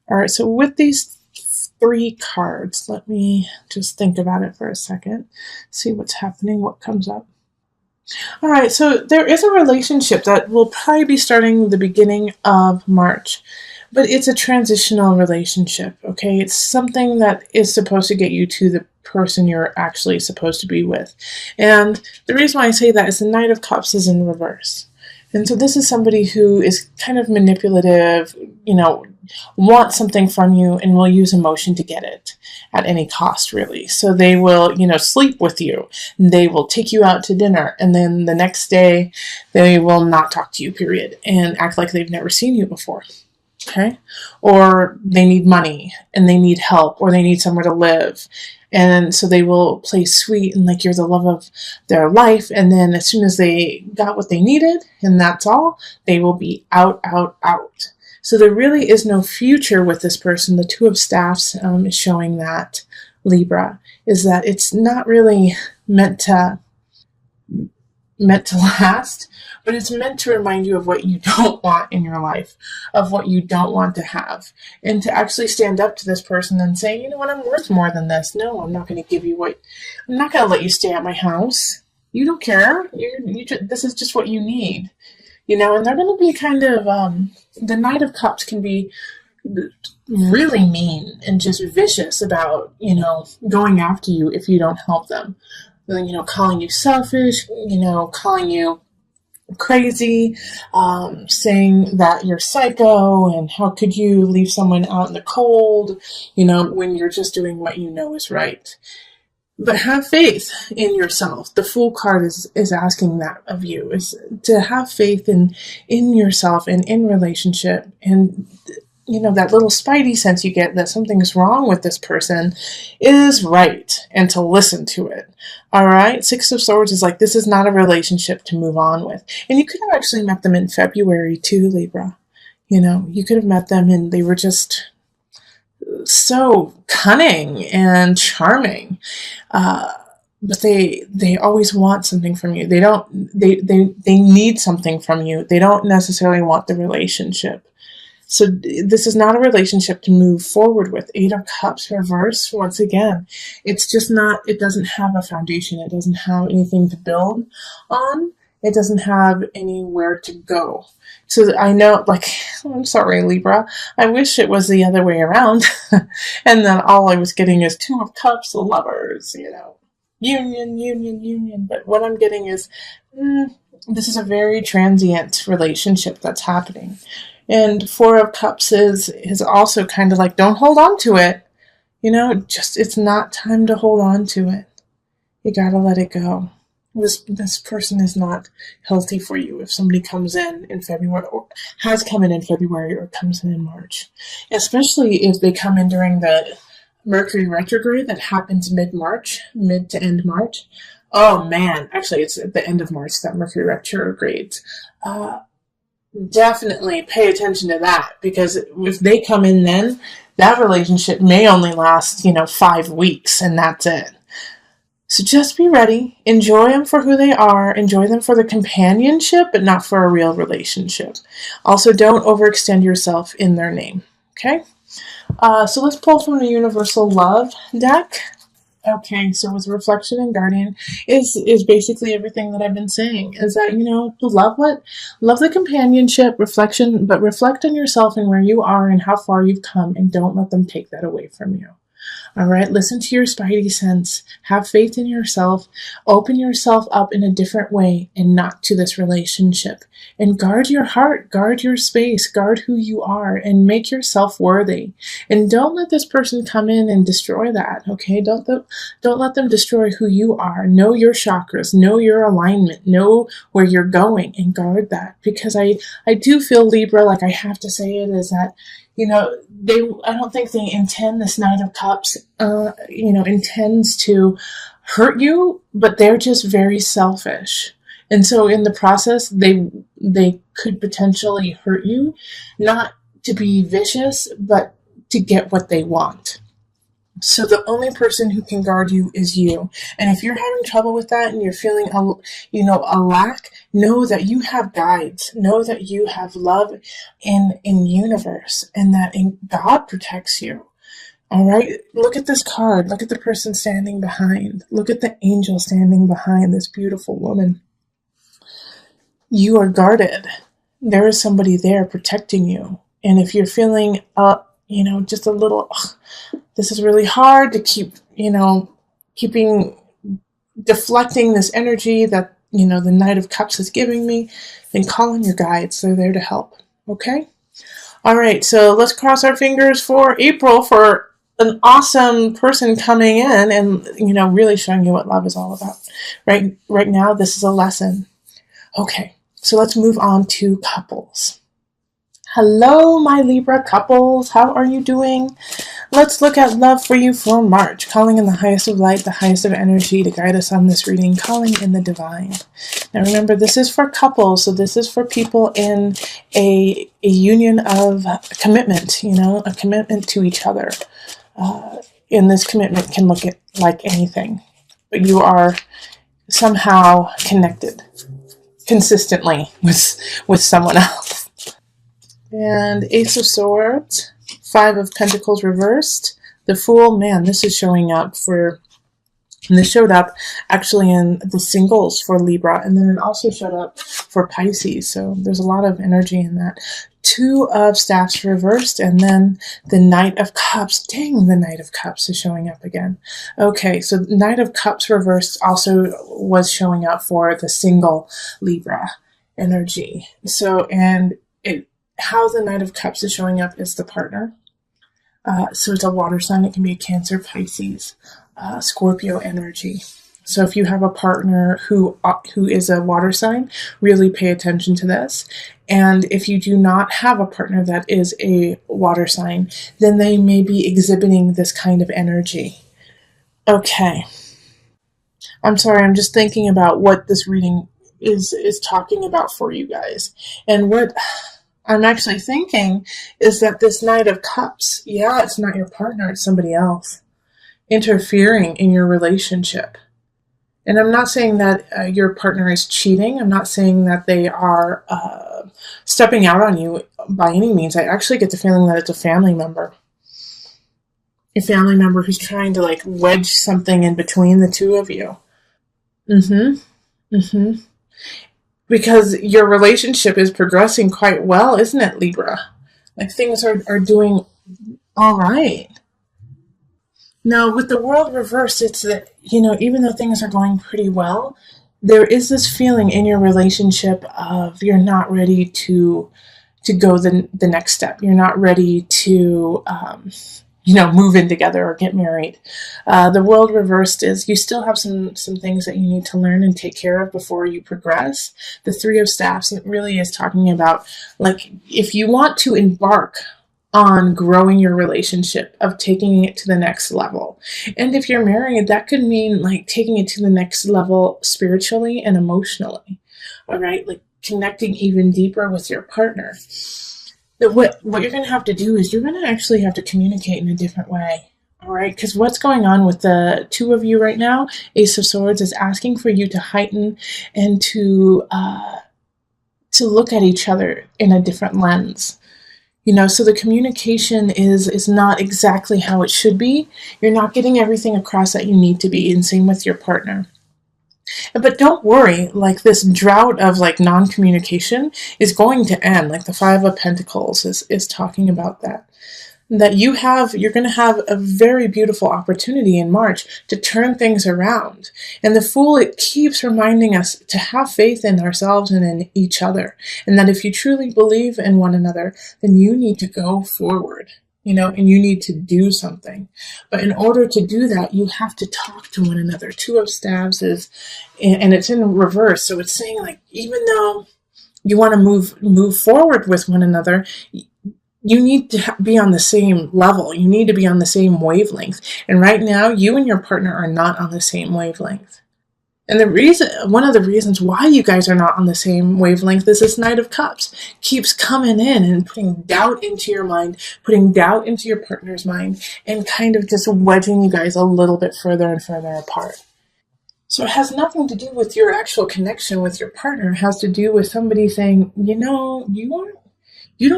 All right, so with these three cards, let me just think about it for a second, see what's happening, what comes up. All right, so there is a relationship that will probably be starting the beginning of March, but it's a transitional relationship, okay? It's something that is supposed to get you to the person you're actually supposed to be with. And the reason why I say that is the Knight of Cups is in reverse. And so this is somebody who is kind of manipulative, wants something from you and will use emotion to get it at any cost, really. So they will, sleep with you. They will take you out to dinner. And then the next day, they will not talk to you, period, and act like they've never seen you before. Okay? Or they need money and they need help or they need somewhere to live. And so they will play sweet and like you're the love of their life. And then as soon as they got what they needed, and that's all, they will be out, out, out. So there really is no future with this person. The Two of Staffs is showing that, Libra, is that it's not really meant to last, but it's meant to remind you of what you don't want in your life, of what you don't want to have, and to actually stand up to this person and say, you know what, I'm worth more than this. No, I'm not going to give you I'm not going to let you stay at my house. You don't care. This is just what you need, and they're going to be kind of, the Knight of Cups can be really mean and just vicious about, going after you if you don't help them. Calling you selfish, calling you crazy, saying that you're psycho and how could you leave someone out in the cold, when you're just doing what you know is right. But have faith in yourself. The Fool card is asking that of you, is to have faith in yourself and in relationship, and that little spidey sense you get that something's wrong with this person is right, and to listen to it. All right. Six of Swords is like, this is not a relationship to move on with. And you could have actually met them in February too, Libra. You could have met them and they were just so cunning and charming. But they always want something from you. They need something from you. They don't necessarily want the relationship. So this is not a relationship to move forward with. Eight of Cups reverse, once again, it's just not, it doesn't have a foundation. It doesn't have anything to build on. It doesn't have anywhere to go. So I know, I'm sorry, Libra. I wish it was the other way around. And then all I was getting is Two of Cups, Lovers, union. But what I'm getting is, this is a very transient relationship that's happening. And Four of Cups is also kind of like, don't hold on to it. It's not time to hold on to it. You gotta let it go. This person is not healthy for you if somebody comes in February, or has come in February, or comes in March. Especially if they come in during the Mercury retrograde that happens mid-March, mid to end March. Oh man, actually it's at the end of March that Mercury retrogrades. Definitely pay attention to that, because if they come in then, that relationship may only last, 5 weeks, and that's it. So just be ready. Enjoy them for who they are. Enjoy them for the companionship, but not for a real relationship. Also, don't overextend yourself in their name. Okay? So let's pull from the Universal Love deck. Okay, so with Reflection and Guardian is basically everything that I've been saying. Is that, love the companionship, reflection, but reflect on yourself and where you are and how far you've come, and don't let them take that away from you. All right, listen to your spidey sense, have faith in yourself, open yourself up in a different way and not to this relationship. And guard your heart, guard your space, guard who you are, and make yourself worthy. And don't let this person come in and destroy that, okay? Don't let them destroy who you are. Know your chakras, know your alignment, know where you're going, and guard that. Because I do feel, Libra, like I have to say it, is that I don't think they intend, this Knight of Cups, intends to hurt you, but they're just very selfish. And so in the process, they could potentially hurt you, not to be vicious, but to get what they want. So the only person who can guard you is you. And if you're having trouble with that and you're feeling a lack, know that you have guides. Know that you have love in universe, and that God protects you. All right, look at this card. Look at the person standing behind. Look at the angel standing behind this beautiful woman. You are guarded. There is somebody there protecting you. And if you're feeling, just a little, this is really hard to keep, deflecting this energy that, the Knight of Cups is giving me, then call on your guides. They're there to help. Okay? All right, so let's cross our fingers for April for an awesome person coming in and, really showing you what love is all about. Right now, this is a lesson. Okay, so let's move on to couples. Hello, my Libra couples. How are you doing? Let's look at love for you for March. Calling in the highest of light, the highest of energy to guide us on this reading. Calling in the divine. Now remember, this is for couples. So this is for people in a union of commitment, a commitment to each other. And this commitment can look like anything. But you are somehow connected consistently with someone else. And Ace of Swords, Five of Pentacles reversed, the Fool. Man, this is showing up and this showed up actually in the singles for Libra, and then it also showed up for Pisces, so there's a lot of energy in that. Two of Staffs reversed, and then the Knight of Cups. Dang, the Knight of Cups is showing up again. Okay, so the Knight of Cups reversed also was showing up for the single Libra energy. So, and how the Knight of Cups is showing up is the partner. So it's a water sign. It can be a Cancer, Pisces, Scorpio energy. So if you have a partner who is a water sign, really pay attention to this. And if you do not have a partner that is a water sign, then they may be exhibiting this kind of energy. Okay. I'm sorry, I'm just thinking about what this reading is talking about for you guys. And what I'm actually thinking is that this Knight of Cups, it's not your partner, it's somebody else interfering in your relationship. And I'm not saying that your partner is cheating. I'm not saying that they are stepping out on you by any means. I actually get the feeling that it's a family member. A family member who's trying to wedge something in between the two of you. Because your relationship is progressing quite well, isn't it, Libra? Things are doing all right. Now, with the World reversed, it's that, even though things are going pretty well, there is this feeling in your relationship of you're not ready to go the next step. You're not ready to, move in together or get married. The World reversed is you still have some things that you need to learn and take care of before you progress. The Three of Staffs really is talking about, if you want to embark on growing your relationship, of taking it to the next level. And if you're married, that could mean taking it to the next level spiritually and emotionally. All right, connecting even deeper with your partner. But what you're going to have to do is you're going to actually have to communicate in a different way. All right, because what's going on with the two of you right now, Ace of Swords, is asking for you to heighten and to look at each other in a different lens. So the communication is not exactly how it should be. You're not getting everything across that you need to be, and same with your partner. But don't worry, this drought of non-communication is going to end. The Five of Pentacles is talking about that. That you're going to have a very beautiful opportunity in March to turn things around. And the Fool, it keeps reminding us to have faith in ourselves and in each other. And that if you truly believe in one another, then you need to go forward, and you need to do something. But in order to do that, you have to talk to one another. Two of Staves and it's in reverse. So it's saying even though you want to move forward with one another, you need to be on the same level. You need to be on the same wavelength. And right now, you and your partner are not on the same wavelength. And one of the reasons why you guys are not on the same wavelength is this Knight of Cups keeps coming in and putting doubt into your mind, putting doubt into your partner's mind, and kind of just wedging you guys a little bit further and further apart. So it has nothing to do with your actual connection with your partner. It has to do with somebody saying, you don't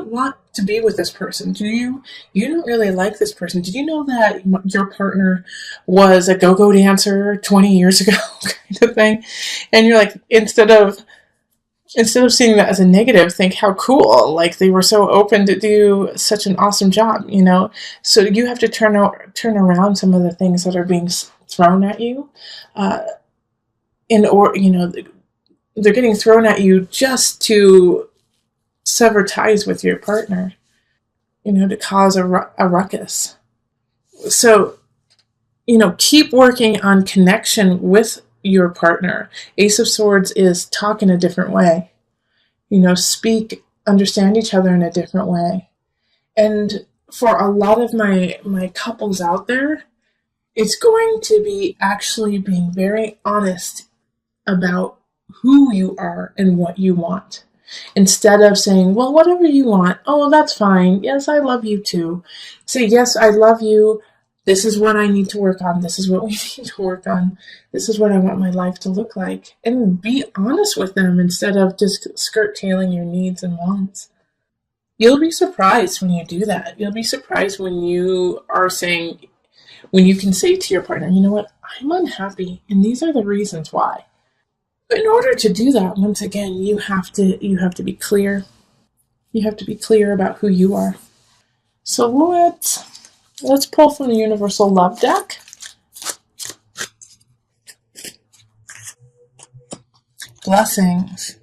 want to be with this person, do you? You don't really like this person. Did you know that your partner was a go-go dancer 20 years ago, kind of thing? And you're like, instead of seeing that as a negative, think how cool. Like, they were so open to do such an awesome job, So you have to turn around some of the things that are being thrown at you, they're getting thrown at you just to sever ties with your partner, to cause a ruckus. So, keep working on connection with your partner. Ace of Swords is talk in a different way. Understand each other in a different way. And for a lot of my couples out there, it's going to be actually being very honest about who you are and what you want. Instead of saying, well, whatever you want, oh, that's fine. Yes, I love you too. Say, yes, I love you. This is what I need to work on. This is what we need to work on. This is what I want my life to look like. And be honest with them instead of just skirt-tailing your needs and wants. You'll be surprised when you do that. You'll be surprised when you can say to your partner, you know what, I'm unhappy, and these are the reasons why. But in order to do that, once again, you have to be clear. You have to be clear about who you are. So let's pull from the Universal Love deck. Blessings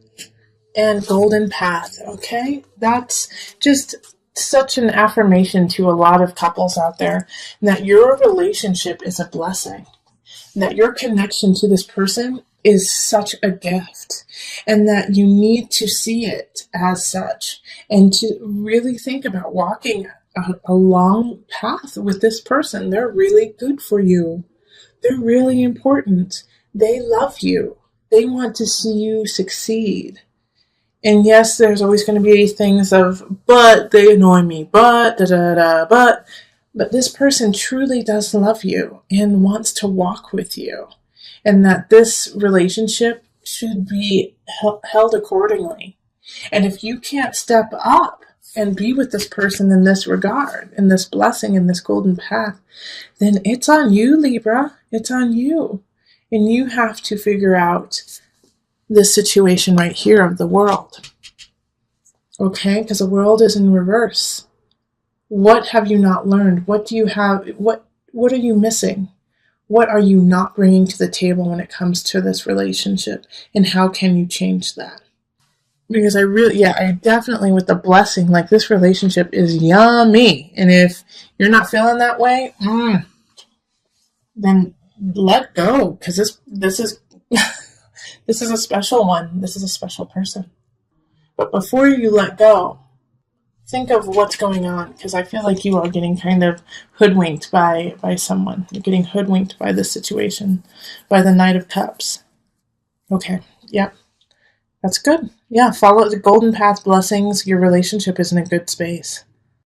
and Golden Path, okay? That's just such an affirmation to a lot of couples out there that your relationship is a blessing, that your connection to this person is such a gift, and that you need to see it as such, and to really think about walking a long path with this person. They're really good for you. They're really important. They love you. They want to see you succeed. And yes, there's always going to be things of, but they annoy me, but but this person truly does love you and wants to walk with you. And that this relationship should be held accordingly. And if you can't step up and be with this person in this regard, in this blessing, in this golden path, then it's on you, Libra. It's on you. And you have to figure out this situation right here of the world. Okay? Because the world is in reverse. What have you not learned? What do you have? What are you missing? What are you not bringing to the table when it comes to this relationship? And how can you change that? Because I definitely, with the blessing, like, this relationship is yummy. And if you're not feeling that way, then let go. Because this is this is a special one. This is a special person. But before you let go, think of what's going on, because I feel like you are getting kind of hoodwinked by someone. You're getting hoodwinked by this situation, by the Knight of Cups. Okay, yep. That's good. Yeah, follow the golden path blessings. Your relationship is in a good space.